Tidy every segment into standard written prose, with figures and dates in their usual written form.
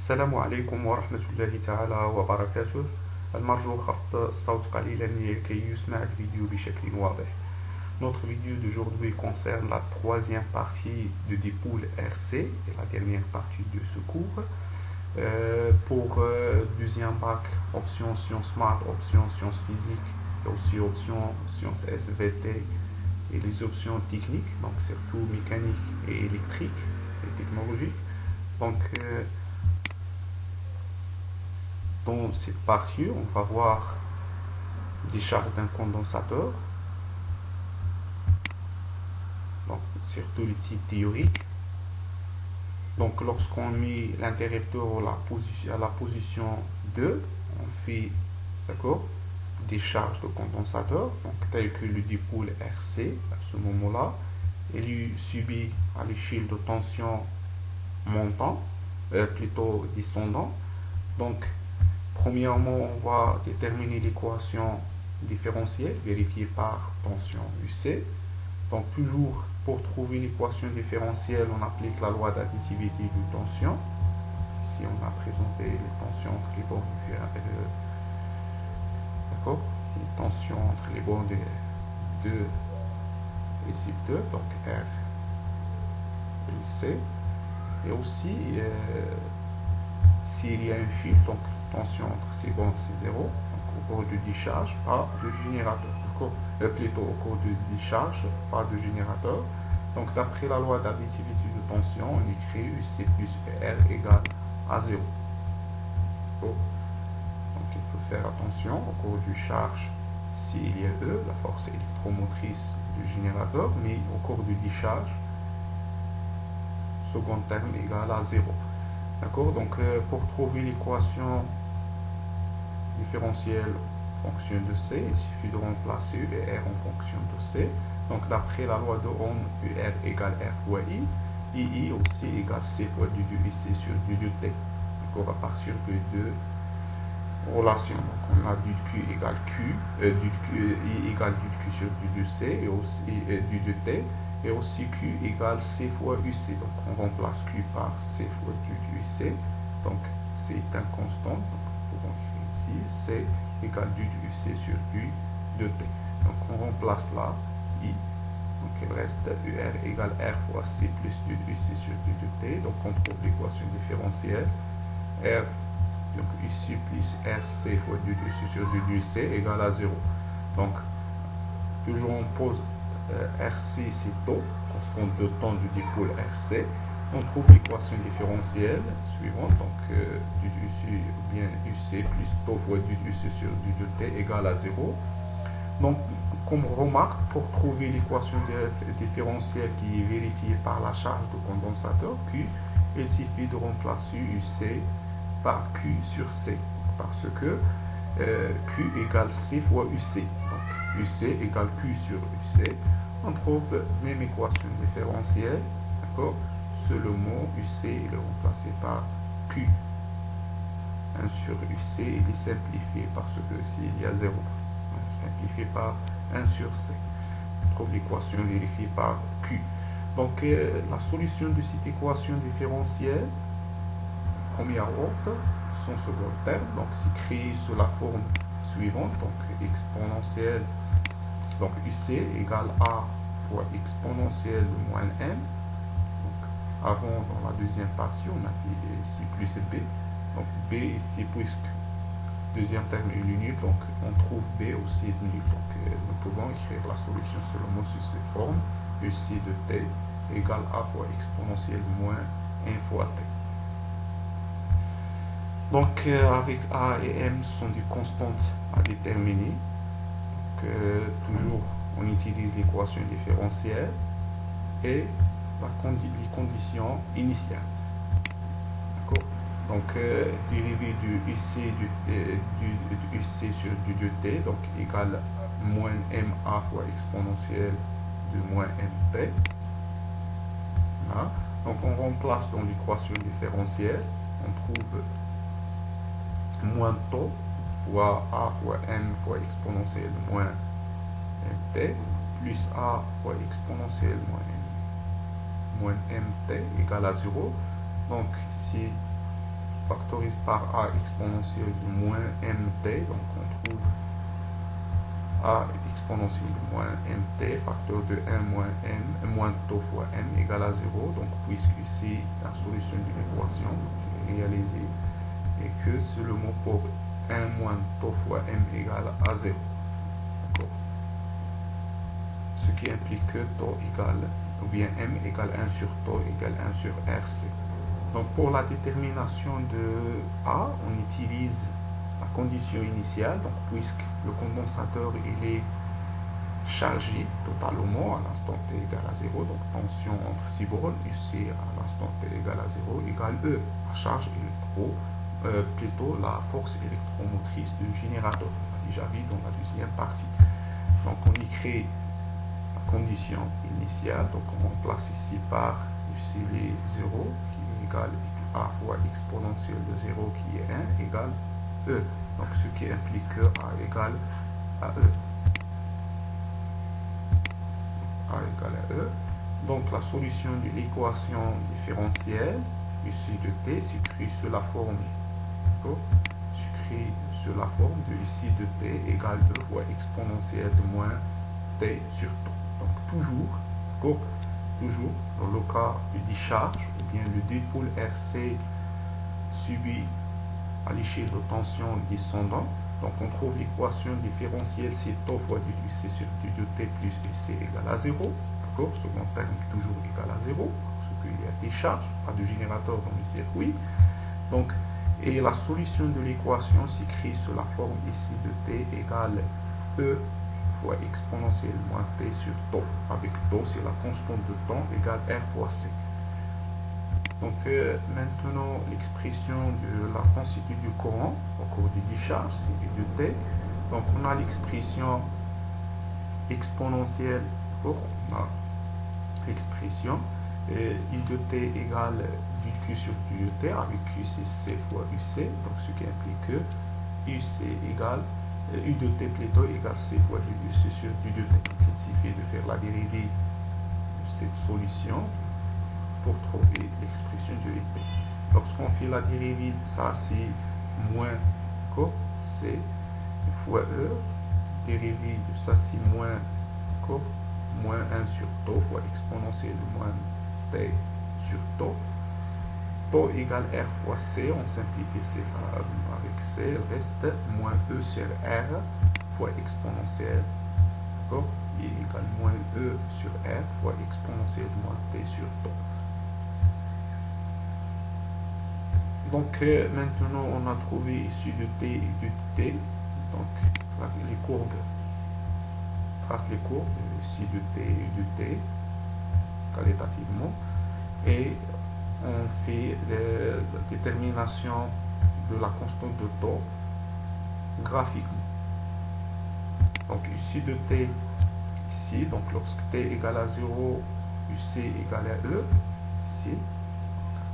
السلام عليكم ورحمة الله تعالى وبركاته. المرجو خفض الصوت قليلا لكي يسمع الفيديو بشكل واضح. Notre vidéo d'aujourd'hui concerne la troisième partie de Dipool RC et la dernière partie de ce cours. Pour deuxième bac, option sciences maths, option sciences physiques et aussi option sciences SVT et les options techniques, donc surtout mécanique et électrique et technologique. Donc dans cette partie, on va voir des charges d'un condensateur, donc surtout les types théoriques. Donc lorsqu'on met l'interrupteur à la position 2, on fait des charges de condensateur, donc tel que le dipool RC à ce moment-là, et lui subit à l'échelle de tension montant, plutôt descendant. Donc premièrement, on va déterminer l'équation différentielle vérifiée par tension UC. Donc toujours pour trouver l'équation différentielle, on applique la loi d'additivité de tension. Ici, on a présenté les tensions entre les bornes les tensions entre les bornes de 2 et C2, donc R et C. Et aussi, s'il y a un fil, donc tension entre ces bornes C0, donc au cours de décharge, pas de générateur. Plutôt au cours de décharge, pas de générateur. Donc d'après la loi d'additivité de tension, on écrit UC plus R égale à 0. Donc il faut faire attention au cours du charge s'il y a E, la force électromotrice du générateur, mais au cours du décharge, second terme égale à 0. D'accord. Donc pour trouver l'équation différentielle fonction de C, il suffit de remplacer U et R en fonction de C. Donc d'après la loi de Ohm, UR égale R fois I, II aussi égale C fois du 2 IC sur du 2T. D'accord, à partir de deux relations. Donc on a du Q égale Q, I égale du Q sur du 2C et aussi du 2T, et aussi Q égale C fois UC. Donc on remplace Q par C fois du UC. Donc c'est un constant. Donc on va écrire ici C égale du UC sur du 2T. Donc on remplace là I, donc il reste UR égale R fois C plus du UC sur du 2T. Donc on trouve l'équation différentielle R, donc ici plus RC fois du UC sur du 2C égale à 0. Donc toujours on pose RC c'est taux, constante de temps du dipool RC. On trouve l'équation différentielle suivante, donc du UC ou bien UC plus taux fois du UC sur du 2T égale à 0. Donc, comme remarque, pour trouver l'équation différentielle qui est vérifiée par la charge de condensateur Q, il suffit de remplacer UC par Q sur C, parce que Q égale C fois UC. Donc, UC égale Q sur UC. On trouve même équation différentielle, d'accord? Le mot UC il est remplacé par Q. 1 sur UC, il est simplifié parce que s'il y a 0, simplifié par 1 sur C. On trouve l'équation vérifiée par Q. Donc la solution de cette équation différentielle, première ordre, son second terme, donc s'écrit sous la forme suivante, donc exponentielle, donc UC égale A fois exponentielle de moins M. Avant, dans la deuxième partie, on a fait C plus B. Donc B ici, puisque deuxième terme est nul, donc on trouve B aussi est nul. Donc nous pouvons écrire la solution seulement sous cette forme. UC de T égale A fois exponentielle moins 1 fois T. Donc avec A et M sont des constantes à déterminer. Donc toujours on utilise l'équation différentielle et les conditions initiales. D'accord. Donc dérivé du UC du UC sur du 2T, donc égale moins MA fois exponentielle de moins MP. Voilà. Donc on remplace dans l'équation différentielle, on trouve moins taux fois A fois M fois exponentielle de moins MT plus A fois exponentielle moins mt égale à 0. Donc ici factorise par A exponentielle de moins mt, donc on trouve A exponentielle de moins mt, facteur de 1 moins m, moins tau fois m égale à 0, donc puisque ici la solution de l'équation réalisée et que c'est le mot pour 1 moins tau fois m égale à 0. Ce qui implique que tau égale, ou bien m égale 1 sur tau égale 1 sur rc. Donc pour la détermination de A, on utilise la condition initiale, donc puisque le condensateur il est chargé totalement à l'instant t égale à 0, donc tension entre 6 bornes, ici à l'instant t égale à 0 égale E, la charge plutôt la force électromotrice du générateur. On a déjà vu dans la deuxième partie. Donc on y crée la condition initiale, donc on remplace ici par ici les 0 qui est égal à fois exponentielle de 0 qui est 1 égale E. Donc ce qui implique que A égale à E. A égale à E. Donc la solution de l'équation différentielle ici de t s'écrit sous la forme de ici de t égale E fois exponentielle de moins t sur tau. Donc toujours dans le cas de décharge ou bien le dipôle RC subi à l'échelle de tension descendant. Donc on trouve l'équation différentielle c'est tau fois du c sur du de t plus c égale à 0. D'accord, second terme toujours égal à 0 parce qu'il y a décharge, pas de générateur dans le circuit. Donc et la solution de l'équation s'écrit sous la forme ici de t égale E fois exponentielle moins t sur tau. Avec tau, c'est la constante de temps égale R fois C. Donc maintenant, l'expression de la densité du courant au cours du décharge, c'est de t. Donc on a l'expression exponentielle pour l'expression I de t égale du Q sur du de t, avec Q c'est C fois UC, donc ce qui implique que UC égale U de t plutôt égale C fois du UC sur du de t. Donc il suffit de faire la dérivée de cette solution pour trouver l'expression de l'épée. Lorsqu'on fait la dérivée de ça, c'est moins co C fois E, dérivée de ça c'est moins co moins 1 sur tau fois exponentielle de moins t sur tau. Tau égale R fois C, on simplifie C avec C, il reste moins E sur R fois exponentielle, d'accord, et égale moins E sur R fois exponentielle de moins T sur tau. Donc maintenant on a trouvé ici de T et de T, donc les courbes, trace les courbes ici de T et de T qualitativement, et on fait la détermination de la constante de tau graphiquement. Donc ici de t, ici, donc lorsque t égale à 0, UC égale à E, ici,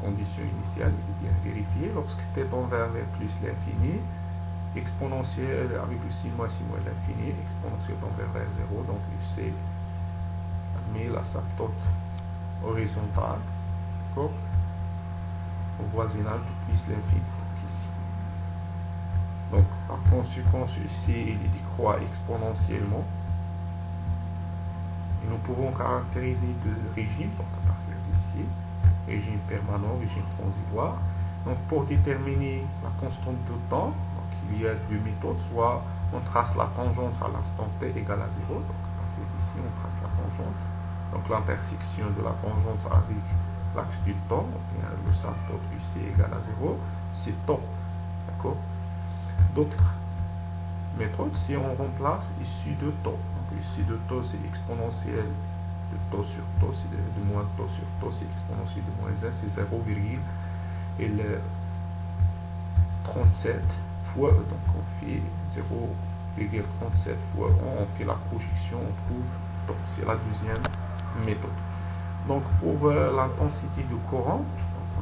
condition initiale est bien vérifiée. Lorsque t tend vers plus l'infini, exponentielle avec le signe moins l'infini, exponentielle tend vers 0, donc UC met la asymptote horizontale, d'accord, au voisinage de plus l'infini. Donc, par conséquent, ici, il décroît exponentiellement. Et nous pouvons caractériser deux régimes, donc à partir d'ici, régime permanent, régime transitoire. Donc, pour déterminer la constante de temps, donc, il y a deux méthodes, soit on trace la tangente à l'instant t égale à 0, donc à partir d'ici, on trace la tangente, donc l'intersection de la tangente avec l'axe du temps, donc le symptôme UC égale à 0, c'est tau, d'accord. D'autres méthodes, si on remplace ici de tau, donc ici de tau c'est exponentielle de tau sur tau, c'est de moins tau sur tau, c'est exponentielle de moins 1, c'est 0,37 fois E, donc on fait 0,37 fois E, on fait la projection, on trouve tau, c'est la deuxième méthode. Donc pour l'intensité du courant,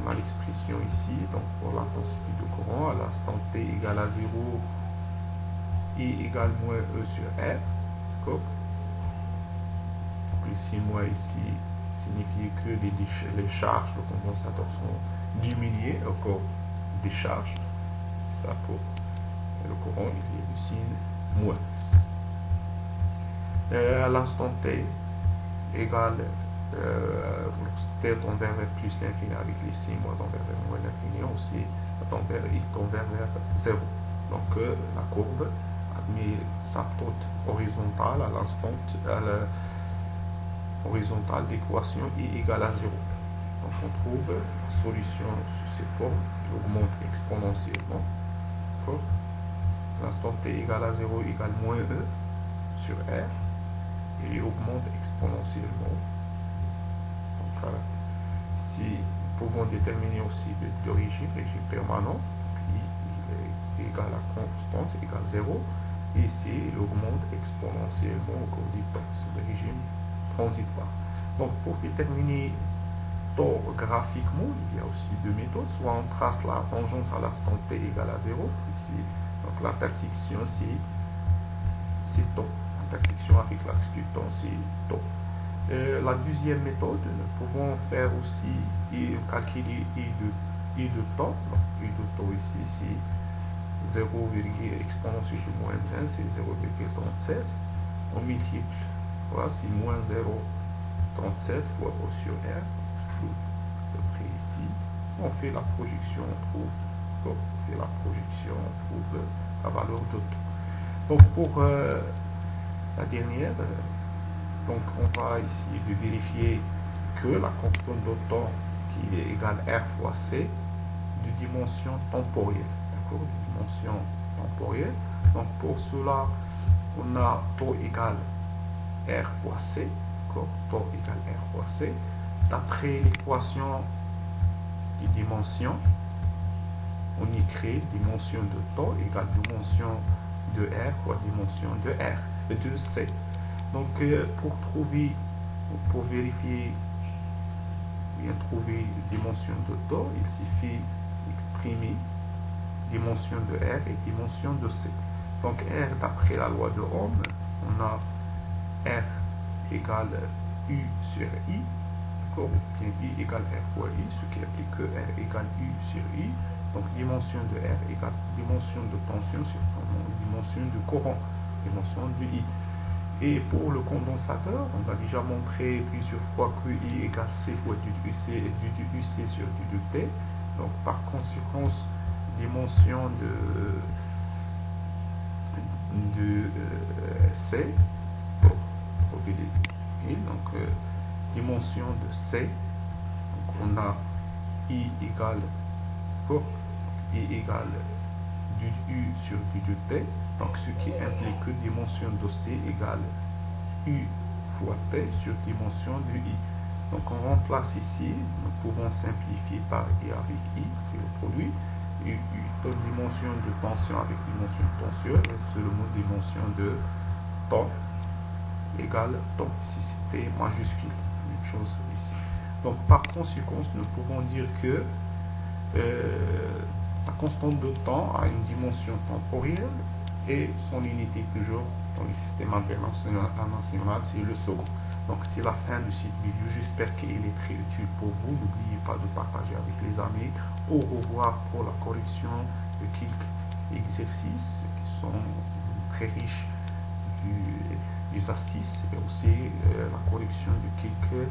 on a l'expression ici, donc pour l'intensité du courant, à l'instant t égale à 0, I égale moins E sur R, d'accord. Donc ici, moins ici, signifie que les charges de condensateur sont diminuées au cours décharge. Ça pour le courant, il y a du signe moins. À l'instant t égale t tend vers plus l'infini avec les signes moins tend vers moins l'infini, aussi il tend vers 0. Donc la courbe admet symptote horizontale à l'instant horizontale d'équation i égale à 0. Donc on trouve la solution sous ces formes qui augmente exponentiellement. L'instant t égale à 0 égale moins e sur r, et il augmente exponentiellement. Donc voilà. Si nous pouvons déterminer aussi le régime permanent, il est égal à constante, égal à 0, et ici il augmente exponentiellement au cours du temps. C'est le régime transitoire. Donc pour déterminer taux graphiquement, il y a aussi deux méthodes. Soit on trace la tangente à l'instant t égale à 0, ici, donc l'intersection c'est taux. L'intersection avec l'axe du temps c'est taux. La deuxième méthode, nous pouvons faire aussi calculer i de temps. Donc i de temps ici c'est 0, exponentielle de moins 1, c'est 0,37. On multiplie, voilà, c'est moins 0,37 fois rho sur r. À peu près ici. On fait la projection, on trouve la valeur de temps. Donc pour la dernière, donc on va ici de vérifier que la constante de temps qui est égale R fois C de dimension temporelle. D'accord, de dimension temporelle. Donc pour cela, on a taux égal R fois C. D'accord, taux égal R fois C. D'après l'équation de dimension, on écrit dimension de temps égale dimension de R fois dimension de R, de C. Donc pour vérifier, bien trouver dimension de temps, il suffit d'exprimer dimension de R et dimension de C. Donc R, d'après la loi de Ohm, on a R égale U sur I, d'accord, bien I égale R fois I, ce qui implique que R égale U sur I. Donc dimension de R égale dimension de tension sur dimension du courant, dimension du I. Et pour le condensateur, on a déjà montré plusieurs fois que I égale C fois du UC et du UC sur du T. Donc par conséquent, dimension de C, pour trouver les donc dimension de C, donc on a I égale du U sur du T, donc ce qui implique que dimension de C égale U fois T sur dimension du I. Donc on remplace ici, nous pouvons simplifier par I avec I, c'est le produit. U donne dimension de tension avec dimension de tension, et seulement dimension de temps égale temps. Ici c'était majuscule, une chose ici. Donc par conséquent, nous pouvons dire que la constante de temps a une dimension temporelle et son unité toujours dans le système international, c'est le second. Donc c'est la fin de cette vidéo, j'espère qu'elle est très utile pour vous. N'oubliez pas de partager avec les amis. Au revoir pour la correction de quelques exercices qui sont très riches des astuces et aussi la correction de quelques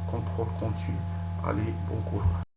contrôles continus. Allez, bon courage.